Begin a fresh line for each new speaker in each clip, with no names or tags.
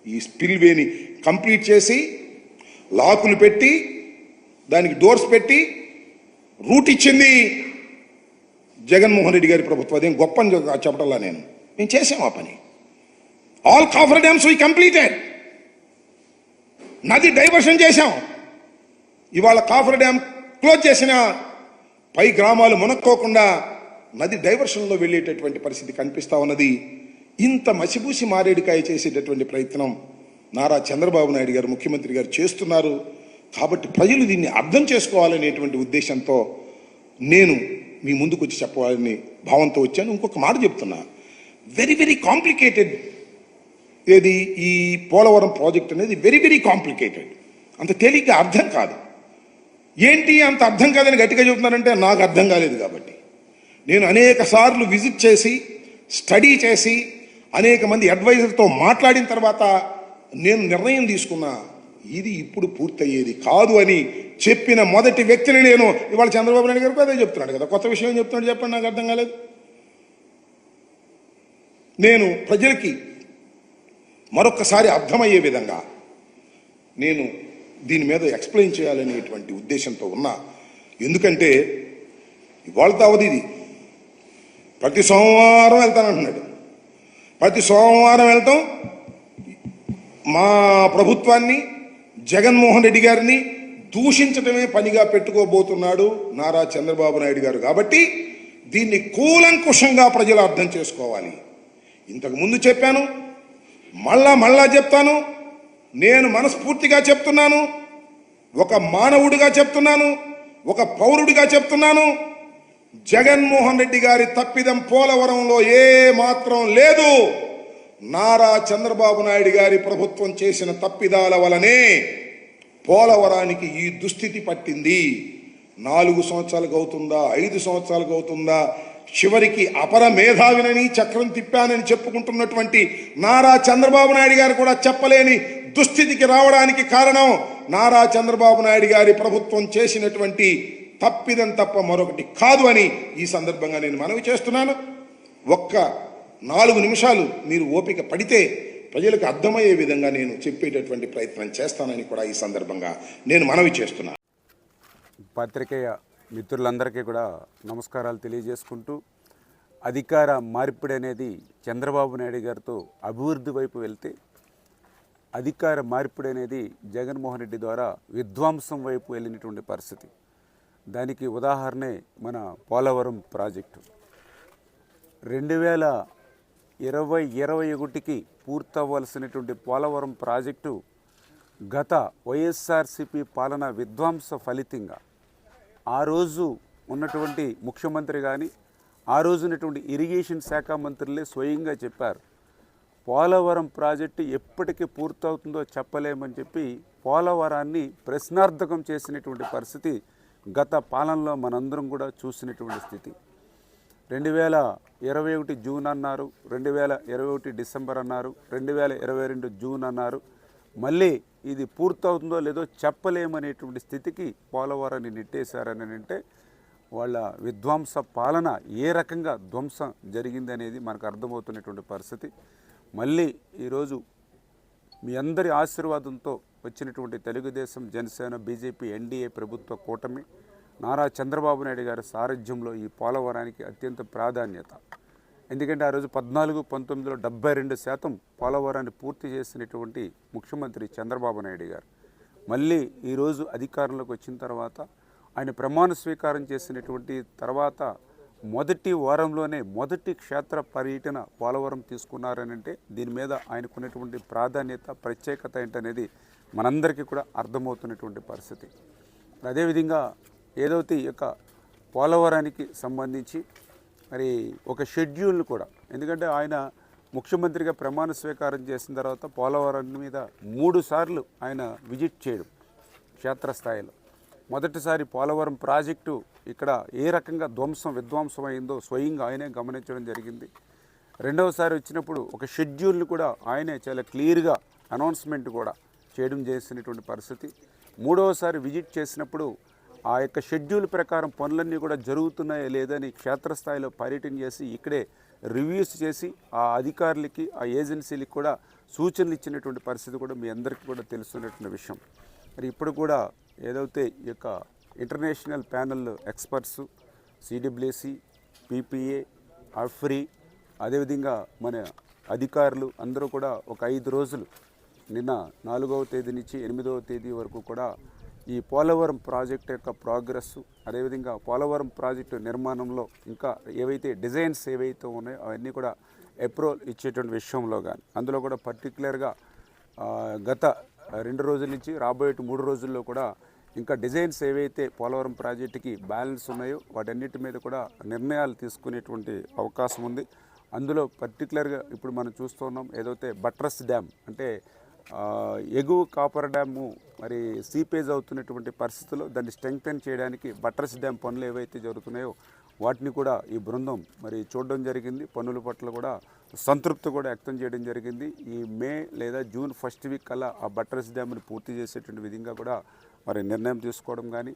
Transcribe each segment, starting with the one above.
ఈ స్పిల్వేని కంప్లీట్ చేసి లాకులు పెట్టి దానికి డోర్స్ పెట్టి రూట్ ఇచ్చింది జగన్మోహన్ రెడ్డి గారి ప్రభుత్వం. అదేం గొప్ప అని చెప్పటల్లా మేము చేసాం ఆ పని. All coffer dams we completed. నది డైవర్షన్ చేశాం. ఇవాళ కాఫర్ డ్యామ్ క్లోజ్ చేసిన పై గ్రామాలు మునక్కోకుండా నది డైవర్షన్లో వెళ్ళేటటువంటి పరిస్థితి కనిపిస్తా ఉన్నది. ఇంత మసిబూసి మారేడికాయ చేసేటటువంటి ప్రయత్నం నారా చంద్రబాబు నాయుడు గారు ముఖ్యమంత్రి గారు చేస్తున్నారు. కాబట్టి ప్రజలు దీన్ని అర్థం చేసుకోవాలనేటువంటి ఉద్దేశంతో నేను మీ ముందుకు వచ్చి చెప్పాలని భావంతో వచ్చాను. ఇంకొక మాట చెప్తున్నా, వెరీ వెరీ కాంప్లికేటెడ్. ఏది ఈ పోలవరం ప్రాజెక్ట్ అనేది వెరీ వెరీ కాంప్లికేటెడ్. అంత తేలిగ్గా అర్థం కాదు. ఏంటి అంత అర్థం కాదని గట్టిగా చెబుతున్నారంటే నాకు అర్థం కాలేదు. కాబట్టి నేను అనేక సార్లు విజిట్ చేసి స్టడీ చేసి అనేక మంది అడ్వైజర్తో మాట్లాడిన తర్వాత నేను నిర్ణయం తీసుకున్నా, ఇది ఇప్పుడు పూర్తయ్యేది కాదు అని చెప్పిన మొదటి వ్యక్తిని నేను. ఇవాళ చంద్రబాబు నాయుడు గారికి అదే చెప్తున్నాడు కదా. కొత్త విషయం చెప్తున్నాడు చెప్పండి, నాకు అర్థం కాలేదు. నేను ప్రజలకి మరొక్కసారి అర్థమయ్యే విధంగా నేను దీని మీద ఎక్స్ప్లెయిన్ చేయాలనేటువంటి ఉద్దేశంతో ఉన్నా. ఎందుకంటే ఇవాళతో అవధి ఇది. ప్రతి సోమవారం వెళ్తానంటున్నాడు. ప్రతి సోమవారం వెళ్తాం. మా ప్రభుత్వాన్ని జగన్మోహన్ రెడ్డి గారిని దూషించడమే పనిగా పెట్టుకోబోతున్నాడు నారా చంద్రబాబు నాయుడు గారు. కాబట్టి దీన్ని కూలంకుషంగా ప్రజలు అర్థం చేసుకోవాలి. ఇంతకు ముందు చెప్పాను, మళ్ళా చెప్తాను. నేను మనస్ఫూర్తిగా చెప్తున్నాను, ఒక మానవుడిగా చెప్తున్నాను, ఒక పౌరుడిగా చెప్తున్నాను. జగన్మోహన్ రెడ్డి గారి తప్పిదం పోలవరంలో ఏ మాత్రం లేదు. నారా చంద్రబాబు నాయుడు గారి ప్రభుత్వం చేసిన తప్పిదాల వలనే పోలవరానికి ఈ దుస్థితి పట్టింది. 4 సంవత్సరాలకు అవుతుందా, 5 సంవత్సరాలకు అవుతుందా, చివరికి అపర మేధావినని చక్రం తిప్పానని చెప్పుకుంటున్నటువంటి నారా చంద్రబాబు నాయుడు గారు కూడా చెప్పలేని దుస్థితికి రావడానికి కారణం నారా చంద్రబాబు నాయుడు గారి ప్రభుత్వం చేసినటువంటి తప్పిదం తప్ప మరొకటి కాదు అని ఈ సందర్భంగా నేను మనవి చేస్తున్నాను. ఒక్క 4 నిమిషాలు మీరు ఓపిక పడితే ప్రజలకు అర్థమయ్యే విధంగా నేను చెప్పేటటువంటి ప్రయత్నం చేస్తానని కూడా ఈ సందర్భంగా నేను మనవి చేస్తున్నాను.
పత్రికేయ మిత్రులందరికీ కూడా నమస్కారాలు తెలియజేసుకుంటూ, అధికార మార్పిడి అనేది చంద్రబాబు నాయుడు గారితో అభివృద్ధి వైపు వెళ్తే, అధికార మార్పిడి అనేది జగన్మోహన్ రెడ్డి ద్వారా విధ్వంసం వైపు వెళ్ళినటువంటి పరిస్థితి. దానికి ఉదాహరణే మన పోలవరం ప్రాజెక్టు. 2020-21కి పూర్తవ్వాల్సినటువంటి పోలవరం ప్రాజెక్టు గత వైఎస్ఆర్సీపీ పాలన విధ్వంస ఫలితంగా ఆ రోజు ఉన్నటువంటి ముఖ్యమంత్రి కానీ, ఆ రోజు ఉన్నటువంటి ఇరిగేషన్ శాఖ మంత్రులే స్వయంగా చెప్పారు, పోలవరం ప్రాజెక్టు ఎప్పటికి పూర్తవుతుందో చెప్పలేమని చెప్పి పోలవరాన్ని ప్రశ్నార్థకం చేసినటువంటి పరిస్థితి గత పాలనలో మనందరం కూడా చూసినటువంటి స్థితి. 2021 జూన్ అన్నారు, 2021 డిసెంబర్ అన్నారు, 2022 జూన్ అన్నారు. మళ్ళీ ఇది పూర్తవుతుందో లేదో చెప్పలేమనేటువంటి స్థితికి పోలవరాన్ని నెట్టేశారని అంటే వాళ్ళ విధ్వంస పాలన ఏ రకంగా ధ్వంసం జరిగిందనేది మనకు అర్థమవుతున్నటువంటి పరిస్థితి. మళ్ళీ ఈరోజు మీ అందరి ఆశీర్వాదంతో వచ్చినటువంటి తెలుగుదేశం, జనసేన, బీజేపీ, ఎన్డీఏ ప్రభుత్వ కూటమి నారా చంద్రబాబు నాయుడు గారి సారథ్యంలో ఈ పోలవరానికి అత్యంత ప్రాధాన్యత. ఎందుకంటే ఆ రోజు 14-19లో 72% పోలవరాన్ని పూర్తి చేసినటువంటి ముఖ్యమంత్రి చంద్రబాబు నాయుడు గారు మళ్ళీ ఈరోజు అధికారంలోకి వచ్చిన తర్వాత ఆయన ప్రమాణ స్వీకారం చేసినటువంటి తర్వాత మొదటి వారంలోనే మొదటి క్షేత్ర పర్యటన పోలవరం తీసుకున్నారని అంటే దీని మీద ఆయనకున్నటువంటి ప్రాధాన్యత, ప్రత్యేకత ఏంటనేది మనందరికీ కూడా అర్థమవుతున్నటువంటి పరిస్థితి. అదేవిధంగా ఏదైతే ఈ యొక్క పోలవరానికి సంబంధించి మరి ఒక షెడ్యూల్ని కూడా, ఎందుకంటే ఆయన ముఖ్యమంత్రిగా ప్రమాణ స్వీకారం చేసిన తర్వాత పోలవరం మీద 3 సార్లు ఆయన విజిట్ చేయడం క్షేత్రస్థాయిలో. మొదటిసారి పోలవరం ప్రాజెక్టు ఇక్కడ ఏ రకంగా విధ్వంసం అయిందో స్వయంగా ఆయనే గమనించడం జరిగింది. రెండవసారి వచ్చినప్పుడు ఒక షెడ్యూల్ని కూడా ఆయనే చాలా క్లియర్గా అనౌన్స్మెంట్ కూడా చేయడం చేసినటువంటి పరిస్థితి. మూడవసారి విజిట్ చేసినప్పుడు ఆ యొక్క షెడ్యూల్ ప్రకారం పనులన్నీ కూడా జరుగుతున్నాయా లేదని క్షేత్రస్థాయిలో పర్యటన చేసి ఇక్కడే రివ్యూస్ చేసి ఆ అధికారులకి ఆ ఏజెన్సీలకి కూడా సూచనలు ఇచ్చినటువంటి పరిస్థితి కూడా మీ అందరికీ కూడా తెలుస్తున్నటువంటి విషయం. మరి ఇప్పుడు కూడా ఏదైతే ఈ యొక్క international panel experts CWC, PPA, AFRY, అదేవిధంగా మన అధికారులు అందరూ కూడా ఒక 5 రోజులు నిన్న 4వ తేదీ నుంచి 8వ తేదీ వరకు కూడా ఈ పోలవరం ప్రాజెక్టు యొక్క ప్రోగ్రెస్, అదేవిధంగా పోలవరం ప్రాజెక్టు నిర్మాణంలో ఇంకా ఏవైతే డిజైన్స్ ఏవైతే ఉన్నాయో అవన్నీ కూడా అప్రూవల్ ఇచ్చేటువంటి విషయంలో కానీ అందులో కూడా పర్టికులర్గా గత 2 రోజుల నుంచి రాబోయే 3 రోజుల్లో కూడా ఇంకా డిజైన్స్ ఏవైతే పోలవరం ప్రాజెక్టుకి బ్యాలెన్స్ ఉన్నాయో వాటన్నిటి మీద కూడా నిర్ణయాలు తీసుకునేటువంటి అవకాశం ఉంది. అందులో పర్టికులర్గా ఇప్పుడు మనం చూస్తున్నాం ఏదైతే బట్రస్ డ్యామ్ అంటే ఎగువ కాపర్ డ్యాము మరి సీపేజ్ అవుతున్నటువంటి పరిస్థితుల్లో దాన్ని స్ట్రెంగ్తెన్ చేయడానికి బట్రస్ డ్యామ్ పనులు ఏవైతే జరుగుతున్నాయో వాటిని కూడా ఈ బృందం మరి చూడడం జరిగింది. పనుల పట్ల కూడా సంతృప్తి కూడా వ్యక్తం చేయడం జరిగింది. ఈ మే లేదా జూన్ ఫస్ట్ వీక్ కల్లా ఆ బట్రస్ డ్యామ్ని పూర్తి చేసేటువంటి విధంగా కూడా మరి నిర్ణయం తీసుకోవడం కానీ,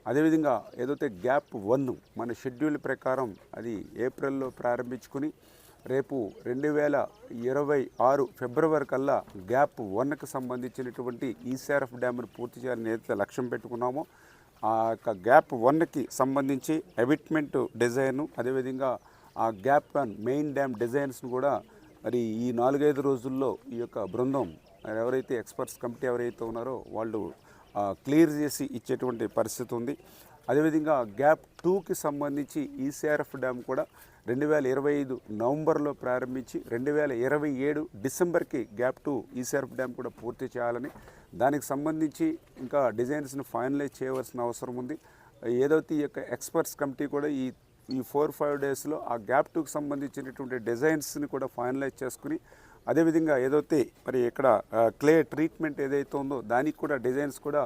అదేవిధంగా ఏదైతే గ్యాప్ 1 మన షెడ్యూల్ ప్రకారం అది ఏప్రిల్లో ప్రారంభించుకుని రేపు 2026 ఫిబ్రవరి కల్లా గ్యాప్ 1కి సంబంధించినటువంటి ఈసారఫ్ డ్యామ్ను పూర్తి చేయాలని ఏదైతే లక్ష్యం పెట్టుకున్నామో ఆ యొక్క గ్యాప్ 1కి సంబంధించి ఎవిట్మెంట్ డిజైను, అదేవిధంగా ఆ గ్యాప్ 1 మెయిన్ డ్యామ్ డిజైన్స్ను కూడా మరి ఈ 4-5 రోజుల్లో ఈ యొక్క బృందం ఎవరైతే ఎక్స్పర్ట్స్ కమిటీ ఎవరైతే ఉన్నారో వాళ్ళు క్లియర్ చేసి ఇచ్చేటువంటి పరిస్థితి ఉంది. అదేవిధంగా గ్యాప్ 2కి సంబంధించి ఈసీఆర్ఎఫ్ డ్యామ్ కూడా 2025 నవంబర్లో ప్రారంభించి 2027 డిసెంబర్కి గ్యాప్ 2 ఈసీఆర్ఎఫ్ డ్యామ్ కూడా పూర్తి చేయాలని, దానికి సంబంధించి ఇంకా డిజైన్స్ని ఫైనలైజ్ చేయవలసిన అవసరం ఉంది. ఏదైతే ఈ యొక్క ఎక్స్పర్ట్స్ కమిటీ కూడా ఈ 4-5 డేస్లో ఆ గ్యాప్ 2కి సంబంధించినటువంటి డిజైన్స్ని కూడా ఫైనలైజ్ చేసుకుని, అదేవిధంగా ఏదైతే మరి ఇక్కడ క్లే ట్రీట్మెంట్ ఏదైతే ఉందో దానికి కూడా డిజైన్స్ కూడా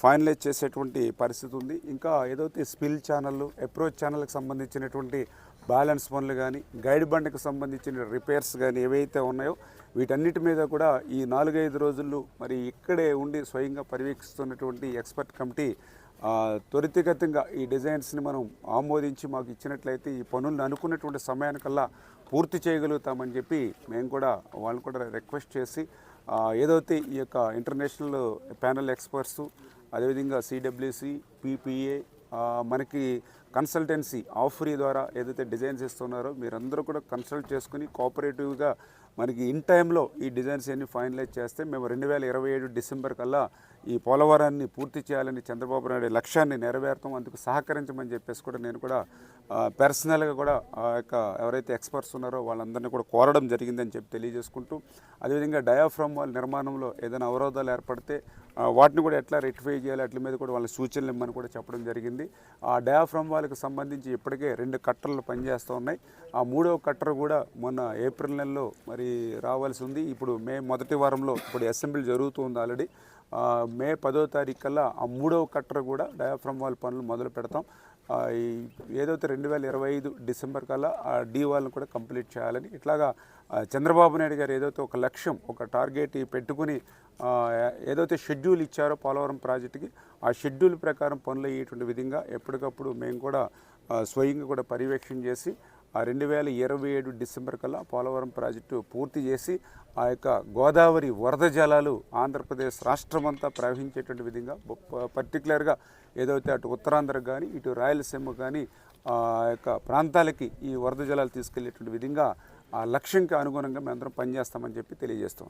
ఫైనలైజ్ చేసేటువంటి పరిస్థితి ఉంది. ఇంకా ఏదైతే స్పిల్ ఛానళ్ళు, అప్రోచ్ ఛానల్కి సంబంధించినటువంటి బ్యాలెన్స్ పనులు కానీ, గైడ్ బండ్కి సంబంధించిన రిపేర్స్ కానీ ఏవైతే ఉన్నాయో వీటన్నిటి మీద కూడా ఈ 4-5 రోజుల్లో మరి ఇక్కడే ఉండి స్వయంగా పర్యవేక్షిస్తున్నటువంటి ఎక్స్పర్ట్ కమిటీ త్వరితగతంగా ఈ డిజైన్స్ని మనం ఆమోదించి మాకు ఇచ్చినట్లయితే ఈ పనులను అనుకున్నటువంటి సమయానికల్లా పూర్తి చేయగలుగుతామని చెప్పి మేము కూడా వాళ్ళని కూడా రిక్వెస్ట్ చేసి ఏదైతే ఈ యొక్క ఇంటర్నేషనల్ ప్యానెల్ ఎక్స్పర్ట్స్, అదేవిధంగా సిడబ్ల్యూసి, పిపిఏ, మనకి కన్సల్టెన్సీ ఆఫ్రీ ద్వారా ఏదైతే డిజైన్స్ ఇస్తున్నారో మీరందరూ కూడా కన్సల్ట్ చేసుకుని కోఆపరేటివ్గా మనకి ఇన్ టైంలో ఈ డిజైన్స్ అన్ని ఫైనలైజ్ చేస్తే మేము 2027 డిసెంబర్ కల్లా ఈ పోలవరాన్ని పూర్తి చేయాలని చంద్రబాబు నాయుడు లక్ష్యాన్ని నెరవేర్తాం, అందుకు సహకరించమని చెప్పేసి కూడా నేను కూడా పర్సనల్గా కూడా ఆ యొక్క ఎవరైతే ఎక్స్పర్ట్స్ ఉన్నారో వాళ్ళందరినీ కూడా కోరడం జరిగిందని చెప్పి తెలియజేసుకుంటూ, అదేవిధంగా డయాఫ్రమ్ వాల్ నిర్మాణంలో ఏదైనా అవరోధాలు ఏర్పడితే వాటిని కూడా ఎట్లా రెక్టిఫై చేయాలి అట్ల మీద కూడా వాళ్ళ సూచనలు ఇమ్మని కూడా చెప్పడం జరిగింది. ఆ డయాఫ్రమ్ వాల్కి సంబంధించి ఇప్పటికే 2 కట్టర్లు పనిచేస్తూ ఉన్నాయి. ఆ 3వ కట్టర్ కూడా మొన్న ఏప్రిల్ నెలలో మరి రావాల్సి ఉంది. ఇప్పుడు మే మొదటి వారంలో ఇప్పుడు అసెంబ్లీ జరుగుతుంది ఆల్రెడీ. మే 10వ తారీఖు కల్లా ఆ 3వ కట్టర్ కూడా డయాఫ్రమ్ వాల్ పనులు మొదలు పెడతాం. ఏదైతే 2025 డిసెంబర్ కల్లా ఆ డీ వాల్ని కూడా కంప్లీట్ చేయాలని ఇట్లాగా చంద్రబాబు నాయుడు గారు ఏదైతే ఒక లక్ష్యం, ఒక టార్గెట్ పెట్టుకుని ఏదైతే షెడ్యూల్ ఇచ్చారో పోలవరం ప్రాజెక్టుకి ఆ షెడ్యూల్ ప్రకారం పనులు అయ్యేటువంటి విధంగా ఎప్పటికప్పుడు మేము కూడా స్వయంగా కూడా పర్యవేక్షణ చేసి ఆ 2027 డిసెంబర్ కల్లా పోలవరం ప్రాజెక్టు పూర్తి చేసి ఆ యొక్క గోదావరి వరద జలాలు ఆంధ్రప్రదేశ్ రాష్ట్రమంతా ప్రవహించేటువంటి విధంగా పర్టికులర్గా ఏదైతే అటు ఉత్తరాంధ్ర కానీ ఇటు రాయలసీమ కానీ ఆ యొక్క ప్రాంతాలకి ఈ వరద జలాలు తీసుకెళ్లేటువంటి విధంగా ఆ లక్ష్యంకి అనుగుణంగా మేము అందరం పనిచేస్తామని చెప్పి తెలియజేస్తాం.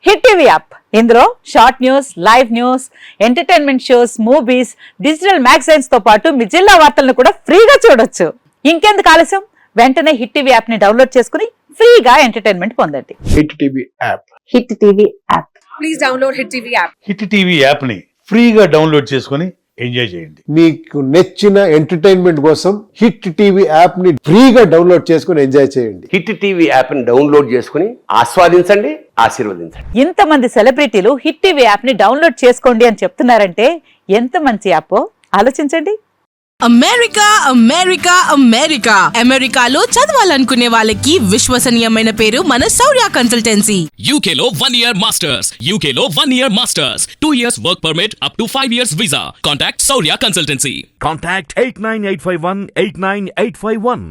హిట్ టీవీ యాప్, ఇందులో short news, live news, entertainment shows, movies, digital magazines తో పాటు మీ జిల్లా వార్తలను కూడా ఫ్రీగా చూడొచ్చు. ఇంకెందుకు ఆలస్యం, వెంటనే హిట్ టీవీ యాప్ ని డౌన్లోడ్ చేసుకుని ఫ్రీగా ఎంటర్టైన్మెంట్ పొందండి.
Hit TV app,
hit TV app,
please download hit TV app.
Hit TV app ని ఫ్రీగా డౌన్లోడ్ చేసుకుని ఎంజాయ్ చేయండి.
మీకు నచ్చిన ఎంటర్టైన్మెంట్ కోసం హిట్ టీవీ యాప్ ని ఫ్రీగా డౌన్లోడ్ చేసుకుని ఎంజాయ్ చేయండి.
హిట్ టీవీ యాప్ ని డౌన్లోడ్ చేసుకుని ఆస్వాదించండి, ఆశీర్వదించండి.
ఇంతమంది సెలబ్రిటీలు హిట్ టీవీ యాప్ ని డౌన్లోడ్ చేసుకోండి అని చెప్తున్నారంటే ఎంత మంచి యాప్ ఆలోచించండి.
అమెరికా అమెరికా అమెరికా అమెరికాలో చదవాలనుకునే వాళ్ళకి విశ్వసనీయమైన పేరు మన శౌర్య కన్సల్టెన్సీ.
UK లో 1 year masters, UK లో 1 year masters, 2 years work permit up to 5 years visa. Contact Saurya Consultancy.
Contact 89851 89851.